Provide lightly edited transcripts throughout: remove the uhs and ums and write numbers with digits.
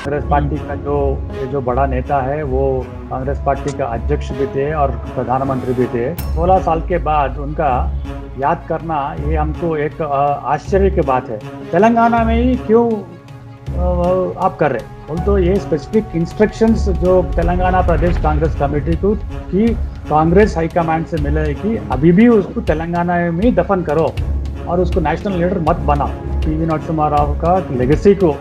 Congress party का जो बड़ा नेता है वो कांग्रेस पार्टी का अध्यक्ष भी थे और प्रधानमंत्री भी थे। 16 साल के बाद उनका याद करना ये हमको एक आश्चर्य की बात है। तेलंगाना में ही क्यों आप कर रहे बोल तो ये स्पेसिफिक इंस्ट्रक्शंस जो तेलंगाना प्रदेश कांग्रेस कमेटी को कि कांग्रेस हाईकमांड से मिले कि अभी भी उसको तेलंगाना में ही दफन करो और उसको नेशनल लीडर मत बनाओ। पीवी नरसिम्हा राव का लेगेसी को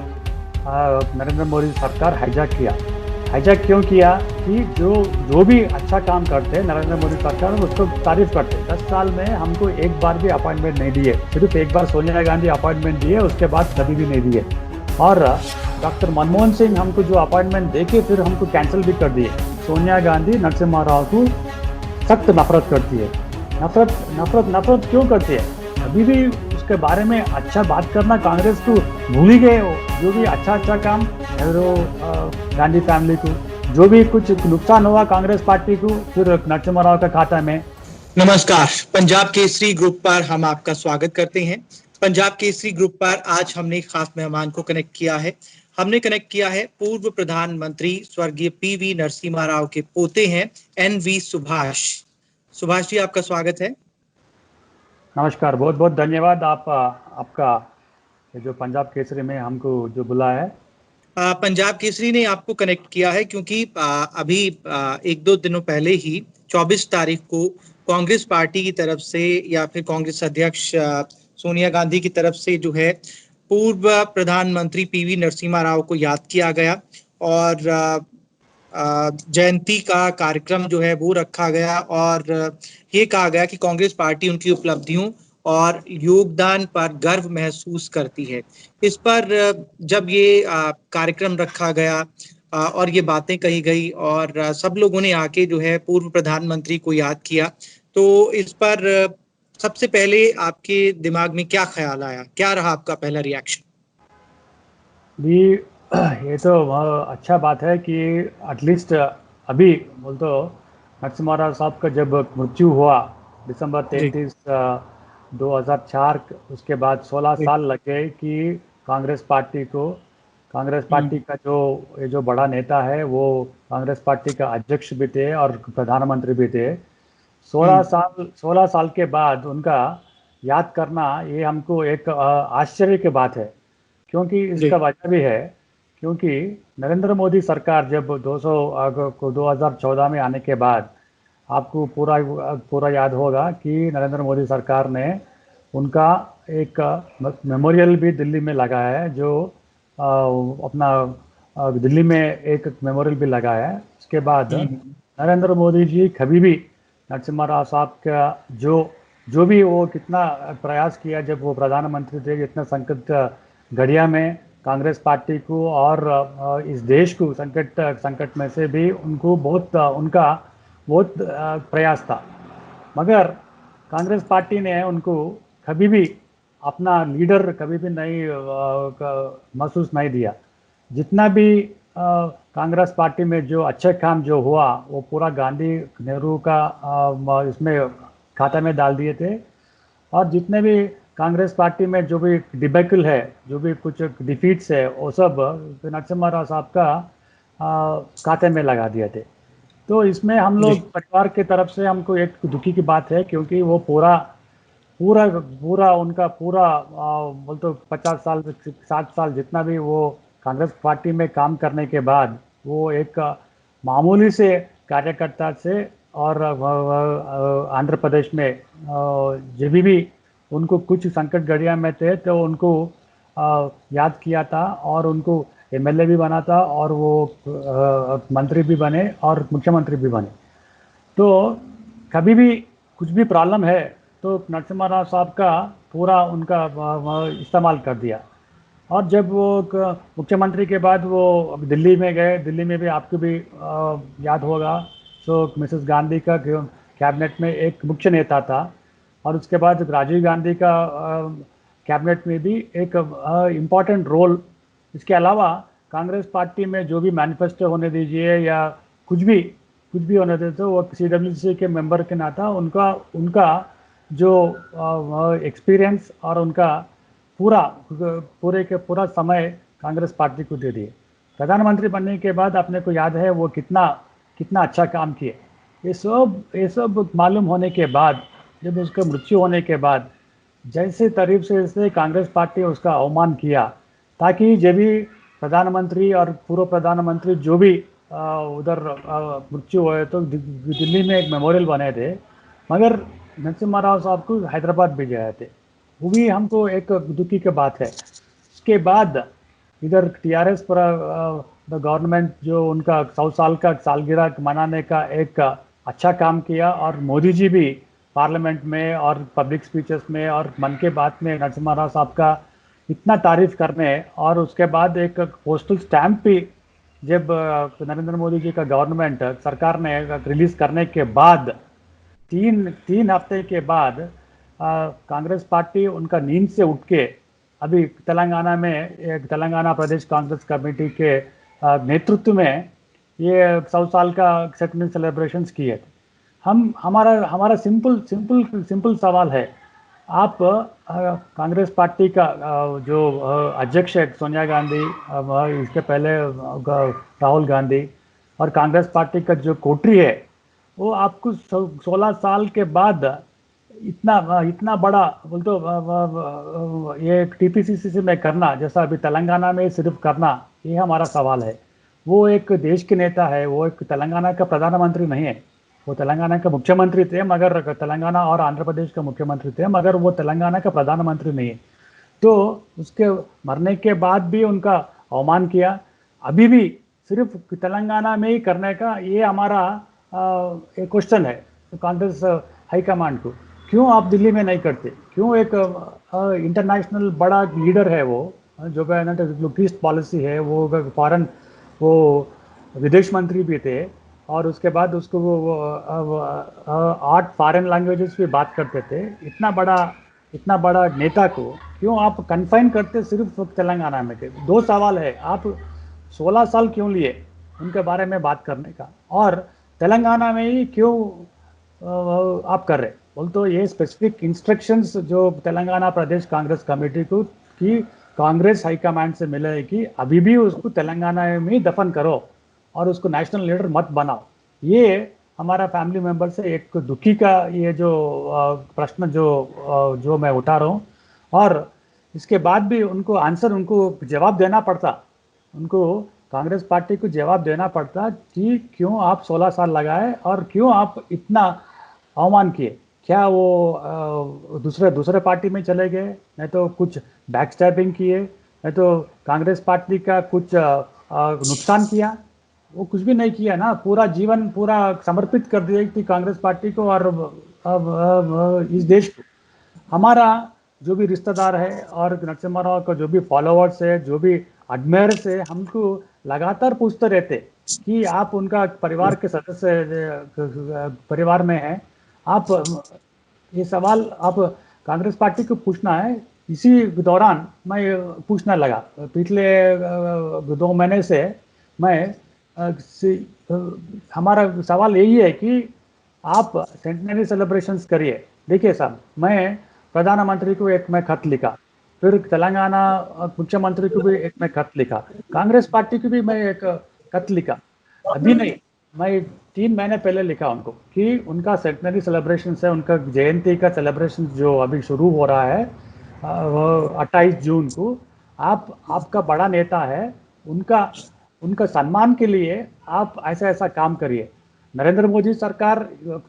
नरेंद्र मोदी सरकार हाईजैक क्यों किया कि जो भी अच्छा काम करते हैं नरेंद्र मोदी सरकार उसको तारीफ करते हैं। 10 साल में हमको एक बार भी अपॉइंटमेंट नहीं दिए, सिर्फ एक बार सोनिया गांधी अपॉइंटमेंट दिए, उसके बाद कभी भी नहीं दिए। और डॉक्टर मनमोहन सिंह हमको जो अपॉइंटमेंट दे के फिर हमको कैंसिल भी कर दिए। सोनिया गांधी नरसिम्हा राव को सख्त नफरत करती है। नफरत क्यों करती है? अभी भी उसके बारे में अच्छा बात करना कांग्रेस को भूल ही गए हो। जो भी अच्छा काम नेहरू गांधी फैमिली को जो भी कुछ नुकसान हुआ कांग्रेस पार्टी को फिर नरसिम्हा राव का खाता में। नमस्कार, पंजाब केसरी ग्रुप पर हम आपका स्वागत करते हैं। पंजाब केसरी ग्रुप पर आज हमने खास मेहमान को कनेक्ट किया है। हमने कनेक्ट किया है पूर्व प्रधानमंत्री स्वर्गीय पीवी नरसिम्हा राव के पोते हैं एनवी सुभाष। सुभाष जी, आपका स्वागत है। नमस्कार, बहुत बहुत धन्यवाद आपका जो पंजाब केसरी में हमको जो बुलाया है। पंजाब केसरी ने आपको कनेक्ट किया है क्योंकि अभी एक दो दिनों पहले ही 24 तारीख को कांग्रेस पार्टी की तरफ से या फिर कांग्रेस अध्यक्ष सोनिया गांधी की तरफ से जो है पूर्व प्रधानमंत्री पीवी नरसिम्हा राव को याद किया गया और जयंती का कार्यक्रम जो है वो रखा गया और ये कहा गया कि कांग्रेस पार्टी उनकी उपलब्धियों और योगदान पर गर्व महसूस करती है। इस पर जब ये कार्यक्रम रखा गया और ये बातें कही गई और सब लोगों ने आके जो है पूर्व प्रधानमंत्री को याद किया, तो इस पर सबसे पहले आपके दिमाग में क्या ख्याल आया? क्या रहा आपका पहला रिएक्शन? भी ये तो अच्छा बात है कि एटलीस्ट अभी बोल तो नरसिम्हा राव साहब का जब मृत्यु हुआ दिसंबर 33 2004, उसके बाद 16 साल लग गए कि कांग्रेस पार्टी का जो बड़ा नेता है वो कांग्रेस पार्टी का अध्यक्ष भी थे और प्रधानमंत्री भी थे। 16 साल के बाद उनका याद करना ये हमको एक आश्चर्य की बात है, क्योंकि इसका वजह भी है क्योंकि नरेंद्र मोदी सरकार जब 2014 में आने के बाद आपको पूरा याद होगा कि नरेंद्र मोदी सरकार ने उनका एक मेमोरियल भी दिल्ली में लगाया है, जो दिल्ली में एक मेमोरियल भी लगाया है। उसके बाद नरेंद्र मोदी जी कभी भी नरसिम्हा राव साहब का जो भी वो कितना प्रयास किया जब वो प्रधानमंत्री थे, इतना संकट घड़िया में कांग्रेस पार्टी को और इस देश को संकट में से भी उनका बहुत प्रयास था, मगर कांग्रेस पार्टी ने उनको कभी भी अपना लीडर कभी भी नहीं महसूस नहीं दिया। जितना भी कांग्रेस पार्टी में जो अच्छे काम जो हुआ वो पूरा गांधी नेहरू का इसमें खाता में डाल दिए थे, और जितने भी कांग्रेस पार्टी में जो भी डिबेकल है, जो भी कुछ डिफीट्स है, वो सब नरसिम्हा राव साहब का खाते में लगा दिए थे। तो इसमें हम लोग परिवार के तरफ से हमको एक दुखी की बात है, क्योंकि वो उनका बोल तो 50 साल 60 साल जितना भी वो कांग्रेस पार्टी में काम करने के बाद वो एक मामूली से कार्यकर्ता से और आंध्र प्रदेश में जब भी उनको कुछ संकट घड़िया में थे तो उनको याद किया था और उनको एमएलए भी बना था और वो मंत्री भी बने और मुख्यमंत्री भी बने। तो कभी भी कुछ भी प्रॉब्लम है तो नरसिम्हा राव साहब का पूरा उनका इस्तेमाल कर दिया। और जब वो मुख्यमंत्री के बाद वो दिल्ली में गए, दिल्ली में भी आपको भी याद होगा, तो मिसेस गांधी का कैबिनेट में एक मुख्य नेता था, और उसके बाद राजीव गांधी का कैबिनेट में भी एक इम्पॉर्टेंट रोल। इसके अलावा कांग्रेस पार्टी में जो भी मैनिफेस्टो होने दीजिए या कुछ भी होने देते, तो वो CWC के मेंबर के नाता उनका जो एक्सपीरियंस और उनका पूरा समय कांग्रेस पार्टी को दे दिए। प्रधानमंत्री बनने के बाद अपने को याद है वो कितना कितना अच्छा काम किए। ये सब मालूम होने के बाद, जब उसका मृत्यु होने के बाद जैसे तरीफ से कांग्रेस पार्टी उसका अवमान किया, ताकि जब भी प्रधानमंत्री और पूर्व प्रधानमंत्री जो भी उधर मृत्यु हुए तो दिल्ली में एक मेमोरियल बने थे, मगर नरसिम्हा राव साहब को हैदराबाद भेजे थे। वो भी हमको एक दुखी की बात है। उसके बाद इधर टीआरएस पर गवर्नमेंट जो उनका 100 साल का सालगिरह मनाने का एक अच्छा काम किया, और मोदी जी भी पार्लियामेंट में और पब्लिक स्पीचेस में और मन की बात में नरसिम्हा राव साहब का इतना तारीफ करने, और उसके बाद एक पोस्टल स्टैंप भी जब नरेंद्र मोदी जी का गवर्नमेंट सरकार ने रिलीज करने के बाद तीन तीन हफ्ते के बाद कांग्रेस पार्टी उनका नींद से उठ के अभी तेलंगाना में एक तेलंगाना प्रदेश कांग्रेस कमेटी के नेतृत्व में ये 100 साल का सेंचुरी सेलिब्रेशंस किए थे। हमारा हमारा सिंपल सिंपल सिंपल सवाल है, आप कांग्रेस पार्टी का जो अध्यक्ष है सोनिया गांधी, इसके पहले राहुल गांधी, और कांग्रेस पार्टी का जो कोटरी है, वो आपको 16 साल के बाद इतना बड़ा बोल तो ये टीपीसीसी में करना, जैसा अभी तेलंगाना में सिर्फ करना, ये हमारा सवाल है। वो एक देश के नेता है, वो एक तेलंगाना का प्रधानमंत्री नहीं है। वो तेलंगाना के मुख्यमंत्री थे, मगर तेलंगाना और आंध्र प्रदेश के मुख्यमंत्री थे, मगर वो तेलंगाना का प्रधानमंत्री नहीं है। तो उसके मरने के बाद भी उनका अवमान किया। अभी भी सिर्फ तेलंगाना में ही करने का ये हमारा एक क्वेश्चन है कांग्रेस हाईकमांड को, क्यों आप दिल्ली में नहीं करते? क्यों एक इंटरनेशनल बड़ा लीडर है वो, जो ईस्ट पॉलिसी है, वो फॉरेन, वो विदेश मंत्री भी थे, और उसके बाद उसको वो 8 फॉरेन लैंग्वेजेस भी बात करते थे। इतना बड़ा नेता को क्यों आप कन्फाइन करते सिर्फ तेलंगाना में के? 2 सवाल है, आप 16 साल क्यों लिए उनके बारे में बात करने का, और तेलंगाना में ही क्यों आप कर रहे बोल? तो ये स्पेसिफिक इंस्ट्रक्शंस जो तेलंगाना प्रदेश कांग्रेस कमेटी को की कांग्रेस हाईकमांड से मिले कि अभी भी उसको तेलंगाना में ही दफन करो और उसको नेशनल लीडर मत बनाओ। ये हमारा फैमिली मेंबर से एक दुखी का ये जो प्रश्न जो मैं उठा रहा हूँ, और इसके बाद भी उनको जवाब देना पड़ता, उनको कांग्रेस पार्टी को जवाब देना पड़ता कि क्यों आप 16 साल लगाए और क्यों आप इतना अवमान किए। क्या वो दूसरे पार्टी में चले गए, नहीं तो कुछ बैकस्टैबिंग किए, नहीं तो कांग्रेस पार्टी का कुछ नुकसान किया? वो कुछ भी नहीं किया ना, पूरा जीवन पूरा समर्पित कर दिया थी कांग्रेस पार्टी को और इस देश को। हमारा जो भी रिश्तेदार है और नरसिम्हा राव का जो भी फॉलोअर्स है, जो भी एडमायर्स है, हमको लगातार पूछते रहते कि आप उनका परिवार के सदस्य परिवार में हैं, आप ये सवाल आप कांग्रेस पार्टी को पूछना है। इसी दौरान मैं पूछने लगा, पिछले 2 महीने से मैं हमारा सवाल यही है कि आप सेंटिनरी सेलिब्रेशंस करिए। देखिए साहब, मैं प्रधानमंत्री को एक मैं खत लिखा, फिर तेलंगाना मुख्यमंत्री को भी एक मैं खत लिखा, कांग्रेस पार्टी को भी मैं एक खत लिखा। अभी नहीं, मैं 3 महीने पहले लिखा उनको कि उनका सेंटिनरी सेलिब्रेशन है, उनका जयंती का सेलिब्रेशन जो अभी शुरू हो रहा है 28 जून को, आपका बड़ा नेता है, उनका सम्मान के लिए आप ऐसा काम करिए। नरेंद्र मोदी सरकार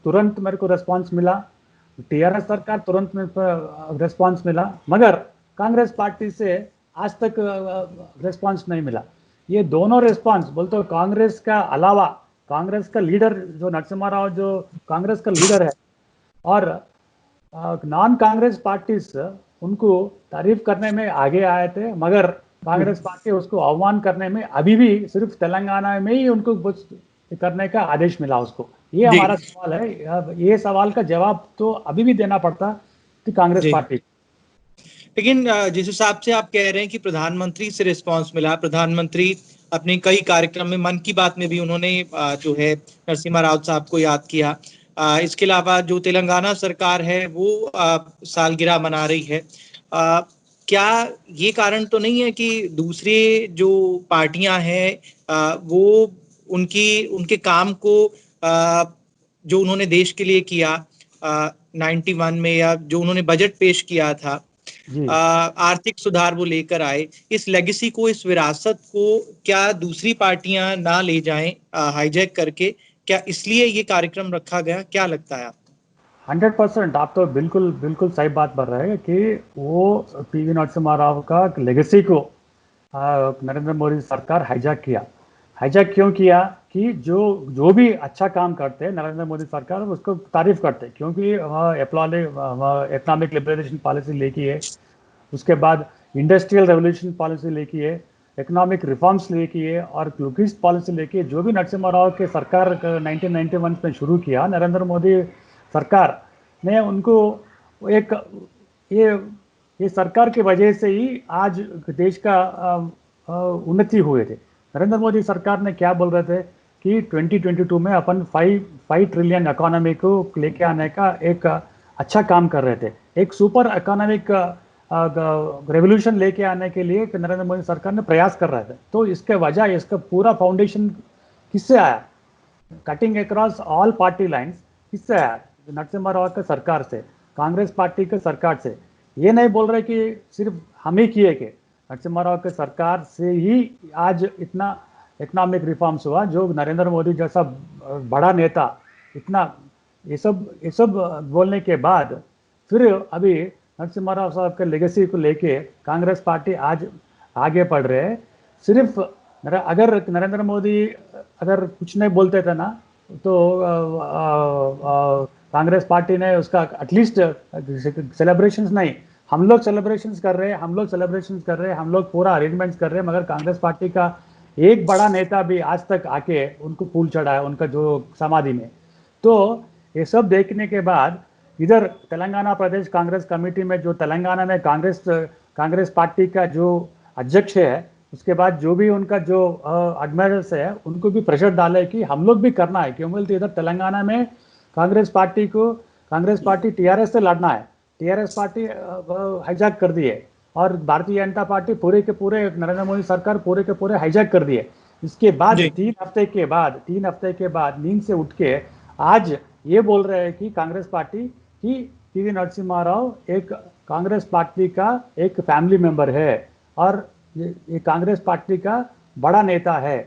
तुरंत मेरे को रेस्पॉन्स मिला, टीआरएस सरकार तुरंत में रेस्पॉन्स मिला, मगर कांग्रेस पार्टी से आज तक रेस्पॉन्स नहीं मिला। ये दोनों रेस्पॉन्स बोलते कांग्रेस का अलावा, कांग्रेस का लीडर जो नरसिम्हा राव जो कांग्रेस का लीडर है, और नॉन कांग्रेस पार्टीज उनको तारीफ करने में आगे आए थे, मगर कांग्रेस पार्टी उसको अवमान करने में अभी भी सिर्फ तेलंगाना में ही उनको करने का आदेश मिला उसको। ये हमारा सवाल है, ये सवाल का जवाब तो अभी भी देना पड़ता कि कांग्रेस पार्टी। लेकिन जिस हिसाब से आप कह रहे हैं कि प्रधानमंत्री से रिस्पांस मिला, प्रधानमंत्री अपने कई कार्यक्रम में, मन की बात में भी उन्होंने जो है नरसिम्हा राव साहब को याद किया। इसके अलावा जो तेलंगाना सरकार है वो सालगिरह मना रही है। क्या ये कारण तो नहीं है कि दूसरे जो पार्टियां हैं वो उनके काम को जो उन्होंने देश के लिए किया 91 में, या जो उन्होंने बजट पेश किया था, जी। आर्थिक सुधार वो लेकर आए, इस लेगेसी को, इस विरासत को क्या दूसरी पार्टियां ना ले जाएं हाईजैक करके? क्या इसलिए ये कार्यक्रम रखा गया? क्या लगता है आपको? 100% आप तो बिल्कुल बिल्कुल सही बात कर रहे हैं कि वो पीवी नरसिम्हा राव का लेगेसी को नरेंद्र मोदी सरकार हाईजैक किया। हाईजैक क्यों किया कि जो जो भी अच्छा काम करते हैं नरेंद्र मोदी सरकार उसको तारीफ करते हैं, क्योंकि इकोनॉमिक लिबरेशन पॉलिसी लेकी है, उसके बाद इंडस्ट्रियल रेवोल्यूशन पॉलिसी लेकी है, इकोनॉमिक रिफॉर्म्स लेकी है और ग्लूकिस्ट पॉलिसी लेकी है। जो भी नरसिम्हा राव के सरकार 1991 में शुरू किया, नरेंद्र मोदी सरकार ने उनको एक ये ये सरकार की वजह से ही आज देश का उन्नति हुए थे। नरेंद्र मोदी सरकार ने क्या बोल रहे थे कि 2022 में अपन 5 ट्रिलियन इकोनॉमी को लेके आने का एक अच्छा काम कर रहे थे। एक सुपर इकोनॉमिक रेवोल्यूशन लेके आने के लिए नरेंद्र मोदी सरकार ने प्रयास कर रहे थे। तो इसके वजह इसका पूरा फाउंडेशन किससे आया? Cutting across all party lines किससे आया? नरसिम्हा राव के सरकार से, कांग्रेस पार्टी के सरकार से। ये नहीं बोल रहे कि सिर्फ हम ही किए के, नरसिम्हा राव के सरकार से ही आज इतना इकोनॉमिक रिफॉर्म्स हुआ। जो नरेंद्र मोदी जैसा बड़ा नेता इतना ये सब बोलने के बाद फिर अभी नरसिम्हा राव साहब के लेगेसी को लेके कांग्रेस पार्टी आज आगे बढ़ रहे हैं। सिर्फ अगर नरेंद्र मोदी अगर कुछ नहीं बोलते थे ना तो कांग्रेस पार्टी ने उसका एटलीस्ट सेलिब्रेशंस नहीं, हम लोग सेलिब्रेशंस कर रहे हैं, हम लोग पूरा अरेंजमेंट्स कर रहे हैं, मगर कांग्रेस पार्टी का एक बड़ा नेता भी आज तक आके उनको फूल चढ़ाया उनका जो समाधि में। तो ये सब देखने के बाद इधर तेलंगाना प्रदेश कांग्रेस कमेटी में जो तेलंगाना में कांग्रेस पार्टी का जो अध्यक्ष है, उसके बाद जो भी उनका जो एडमिरल्स है उनको भी प्रेशर डाले कि हम लोग भी करना है, क्योंकि इधर तेलंगाना में कांग्रेस पार्टी टीआरएस से लड़ना है। टीआरएस पार्टी हाईजैक कर दी है और भारतीय जनता पार्टी पूरे के पूरे नरेंद्र मोदी सरकार पूरे के पूरे हाईजैक कर दिए। इसके बाद 3 हफ्ते के बाद नींद से उठ के आज ये बोल रहे हैं कि कांग्रेस पार्टी की पीवी नरसिम्हा राव एक कांग्रेस पार्टी का एक फैमिली मेंबर है और ये कांग्रेस पार्टी का बड़ा नेता है।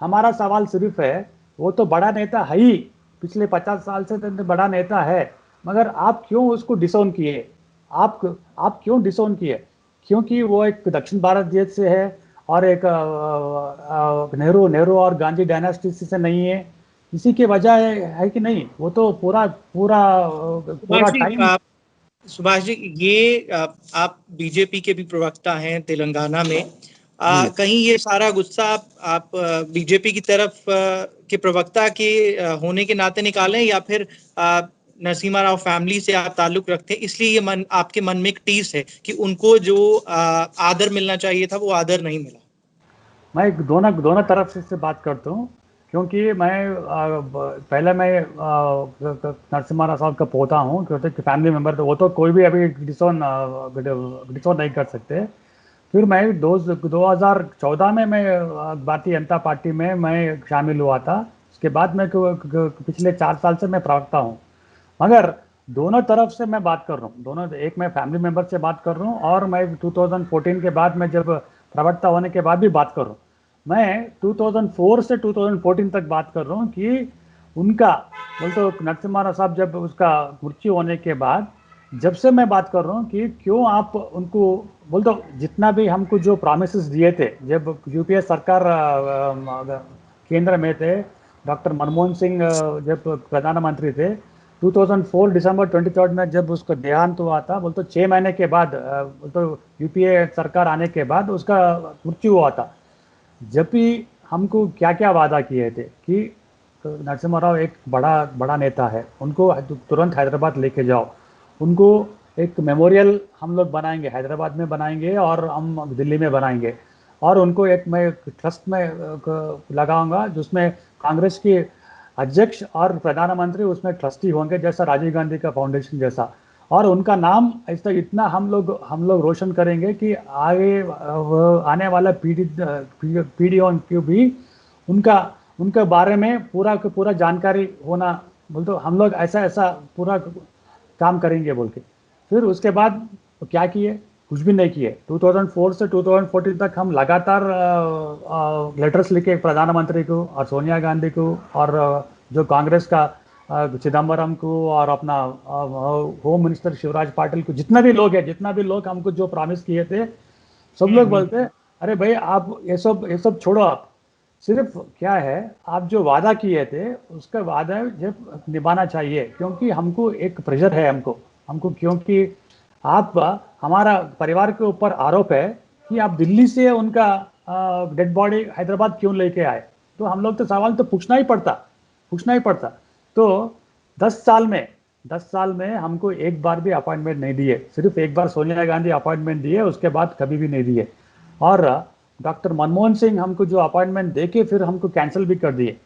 हमारा सवाल सिर्फ है, वो तो बड़ा नेता है ही, पिछले 50 साल से तो बड़ा नेता है, मगर आप क्यों उसको डिसोन किए? आप क्यों डिसोन किए? क्योंकि वो एक दक्षिण भारत देश से है और एक नेहरू और गांधी डायनास्टी से नहीं है। इसी की वजह है कि नहीं? वो तो पूरा टाइम। सुभाष जी, ये आप बीजेपी के भी प्रवक्ता हैं तेलंगाना में, कहीं ये सारा गुस्सा आप बीजेपी की तरफ के प्रवक्ता के होने के नाते निकालें, या फिर नरसिम्हा राव फैमिली से आप ताल्लुक रखते हैं इसलिए ये आपके मन में एक टीस है कि उनको जो आदर मिलना चाहिए था वो आदर नहीं मिला? मैं दोनों तरफ से बात करता हूँ, क्योंकि पहले मैं नरसिम्हा राव साहब का पोता हूँ, क्योंकि फैमिली मेंबर, तो वो तो कोई भी अभी डिसोन नहीं कर सकते। फिर मैं 2014 में मैं भारतीय जनता पार्टी में मैं शामिल हुआ था। उसके बाद मैं पिछले 4 साल से मैं प्रवक्ता हूँ। मगर दोनों तरफ से मैं बात कर रहा हूँ, एक मैं फैमिली मेंबर से बात कर रहा हूँ और मैं 2014 के बाद मैं जब प्रवक्ता होने के बाद भी बात कर रहा हूँ। मैं 2004 से 2014 तक बात कर रहा हूँ कि उनका बोलते नरसिम्हा राव साहब जब उसका मृत्यु होने के बाद जब से मैं बात कर रहा हूँ कि क्यों आप उनको बोलते जितना भी हमको जो प्रॉमिसेस दिए थे जब यूपीए सरकार केंद्र में थे, डॉक्टर मनमोहन सिंह जब प्रधानमंत्री थे, 2004 दिसंबर 23 में जब उसका देहांत हुआ था, बोलते 6 महीने के बाद तो यूपीए सरकार आने के बाद उसका मृत्यु हुआ था। जब भी हमको क्या क्या वादा किए थे कि नरसिम्हा राव एक बड़ा नेता है, उनको तुरंत हैदराबाद लेके जाओ, उनको एक मेमोरियल हम लोग बनाएंगे, हैदराबाद में बनाएंगे और हम दिल्ली में बनाएंगे, और उनको एक मैं ट्रस्ट में लगाऊंगा जिसमें कांग्रेस के अध्यक्ष और प्रधानमंत्री उसमें ट्रस्टी होंगे, जैसा राजीव गांधी का फाउंडेशन जैसा। और उनका नाम ऐसा इतना हम लोग रोशन करेंगे कि आगे आने वाला पीढ़ियों को भी उनका उनके बारे में पूरा का पूरा जानकारी होना, बोल तो हम लोग ऐसा ऐसा पूरा काम करेंगे बोल के। फिर उसके बाद क्या किए, कुछ भी नहीं किए। 2004 से 2014 तक हम लगातार लेटर्स लिखे प्रधानमंत्री को और सोनिया गांधी को और जो कांग्रेस का चिदम्बरम को और अपना होम मिनिस्टर शिवराज पाटिल को, जितना भी लोग हमको जो प्रॉमिस किए थे, सब लोग बोलते अरे भाई आप ये सब छोड़ो, आप सिर्फ क्या है आप जो वादा किए थे उसका वादा जब निभाना चाहिए, क्योंकि हमको एक प्रेशर है हमको क्योंकि आप हमारा परिवार के ऊपर आरोप है कि आप दिल्ली से उनका डेड बॉडी हैदराबाद क्यों लेके आए। तो हम लोग तो सवाल तो पूछना ही पड़ता। तो 10 साल में हमको एक बार भी अपॉइंटमेंट नहीं दिए, सिर्फ एक बार सोनिया गांधी अपॉइंटमेंट दिए, उसके बाद कभी भी नहीं दिए। और डॉक्टर मनमोहन सिंह हमको जो अपॉइंटमेंट देके फिर हमको कैंसिल भी कर दिए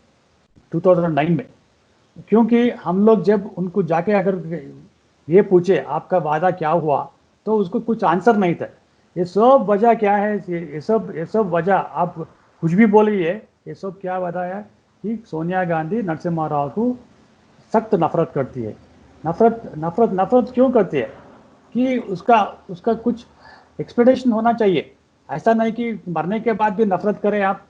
2009 में, क्योंकि हम लोग जब उनको जाके अगर ये पूछे आपका वादा क्या हुआ तो उसको कुछ आंसर नहीं था। ये सब वजह क्या है, ये सब वजह आप कुछ भी बोलिए, ये सब क्या वजह है कि सोनिया गांधी नरसिम्हा राव को सख्त नफरत करती है। नफरत क्यों करती है कि उसका कुछ एक्सपेक्टेशन होना चाहिए। ऐसा नहीं कि मरने के बाद भी नफरत करें आप।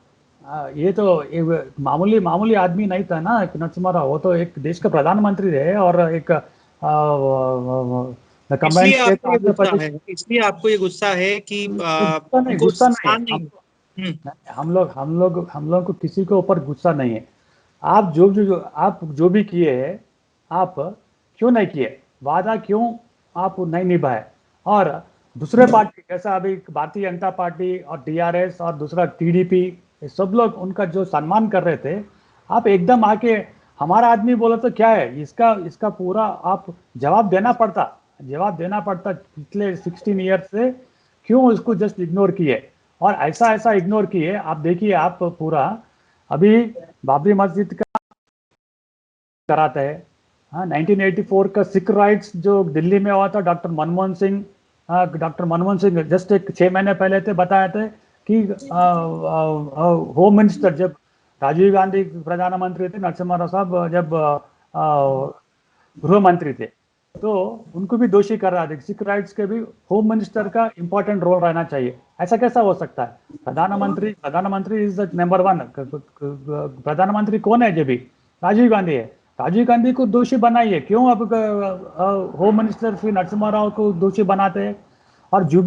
ये तो एक मामूली आदमी नहीं था ना नरसिम्हा राव, वो तो एक देश का प्रधानमंत्री रहे और एक कंबाइंड स्टेट आंध्र प्रदेश। इसलिए आपको ये गुस्सा है कि गुस्सा नहीं, हम लोग को किसी के ऊपर गुस्सा नहीं है। आप जो भी किए हैं, आप क्यों नहीं किए, वादा क्यों आप नहीं निभाए। और दूसरे पार्टी जैसा अभी भारतीय जनता पार्टी और DRS और दूसरा TDP, सब लोग उनका जो सम्मान कर रहे थे, आप एकदम आके हमारा आदमी बोला तो क्या है, इसका पूरा आप जवाब देना पड़ता। पिछले 16 ईयर से क्यों उसको जस्ट इग्नोर किए, और ऐसा इग्नोर किए। आप देखिए, आप पूरा अभी बाबरी मस्जिद का कराते हैं। हाँ, 1984 का सिख राइट्स जो दिल्ली में हुआ था, डॉक्टर मनमोहन सिंह जस्ट एक 6 महीने पहले थे बताए थे कि होम मिनिस्टर जब राजीव गांधी प्रधानमंत्री थे, नरसिम्हा राव साहब जब गृह मंत्री थे, तो उनको भी दोषी कर रहा था। सिख राइट्स के भी होम मिनिस्टर का इंपॉर्टेंट रोल रहना चाहिए। ऐसा कैसा हो सकता है? प्रधानमंत्री इज द नंबर 1। प्रधानमंत्री कौन है? जब भी राजीव गांधी है। राजीव गांधी को दोषी बनाइए, क्यों अब होम मिनिस्टर श्री नरसिम्हा राव को दोषी बनाते हैं? और जो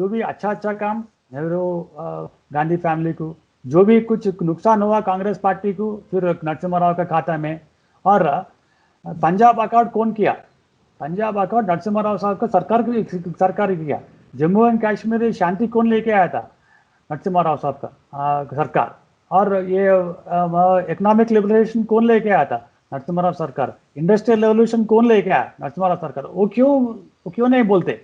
भी अच्छा काम नेहरू गांधी फैमिली को, जो भी कुछ नुकसान हुआ कांग्रेस पार्टी को, फिर नरसिम्हा राव का खाता में। और पंजाब अकॉर्ड कौन किया? पंजाब अकॉर्ड नरसिम्हा राव साहब का सरकार किया। जम्मू एंड कश्मीर शांति कौन लेके आया था? नरसिम्हा राव साहब का सरकार। और ये इकोनॉमिक लिबरेशन कौन लेके आया था? नरसिम्हा राव सरकार। इंडस्ट्रियल रेवोल्यूशन कौन लेके आया? नरसिम्हा राव सरकार। वो क्यों नहीं बोलते?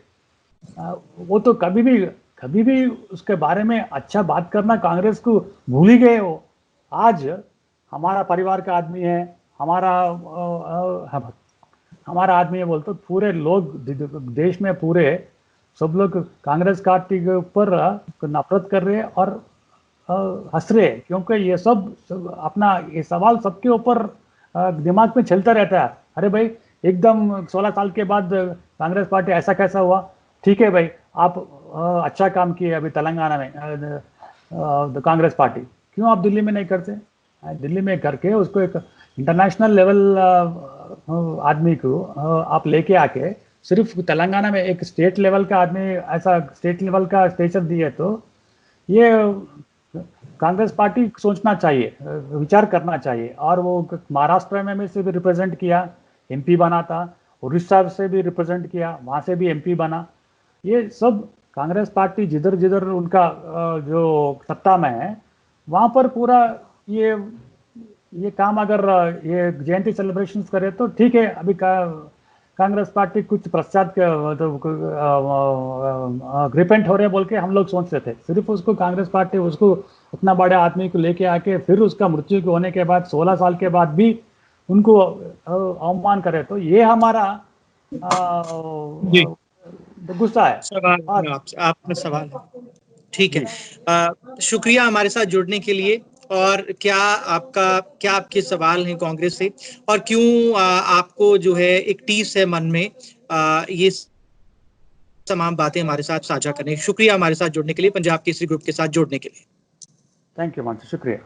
वो तो कभी भी उसके बारे में अच्छा बात करना कांग्रेस को भूल ही गए हो। आज हमारा परिवार का आदमी है, हमारा आदमी है बोलते, पूरे लोग देश में पूरे सब लोग कांग्रेस पार्टी के ऊपर नफरत कर रहे हैं और हंस रहे हैं, क्योंकि ये सब अपना ये सवाल सबके ऊपर दिमाग में चलता रहता है। अरे भाई, एकदम 16 साल के बाद कांग्रेस पार्टी ऐसा कैसा हुआ? ठीक है भाई, आप अच्छा काम किए अभी तेलंगाना में कांग्रेस पार्टी, क्यों आप दिल्ली में नहीं करते? दिल्ली में करके उसको एक इंटरनेशनल लेवल आदमी को आप लेके आके सिर्फ तेलंगाना में एक स्टेट लेवल का आदमी ऐसा स्टेट लेवल का स्टेचर दिए, तो ये कांग्रेस पार्टी सोचना चाहिए, विचार करना चाहिए। और वो महाराष्ट्र में से भी रिप्रेजेंट किया, MP बना था, उड़ीसा से भी रिप्रेजेंट किया, वहाँ से भी MP बना। ये सब कांग्रेस पार्टी जिधर उनका जो सत्ता में है, वहाँ पर पूरा ये काम अगर ये जयंती सेलिब्रेशंस करे तो ठीक है। अभी कांग्रेस पार्टी कुछ पश्चात रिपेंट हो रहे बोल के हम लोग सोचते थे। सिर्फ उसको कांग्रेस पार्टी उसको इतना बड़े आदमी को लेके आके फिर उसका मृत्यु होने के बाद 16 साल के बाद भी उनको अवमान करे, तो ये हमारा जी, गुस्सा है। सवाल और है आपसे, आपका सवाल है। ठीक है। जी, शुक्रिया हमारे साथ जुड़ने के लिए। और क्या आपके सवाल हैं कांग्रेस से, और क्यों आपको जो है एक टीस है मन में, ये तमाम बातें हमारे साथ साझा करने। शुक्रिया हमारे साथ जुड़ने के लिए, पंजाब केसरी ग्रुप के साथ जुड़ने के लिए। थैंक यू मानसी, शुक्रिया।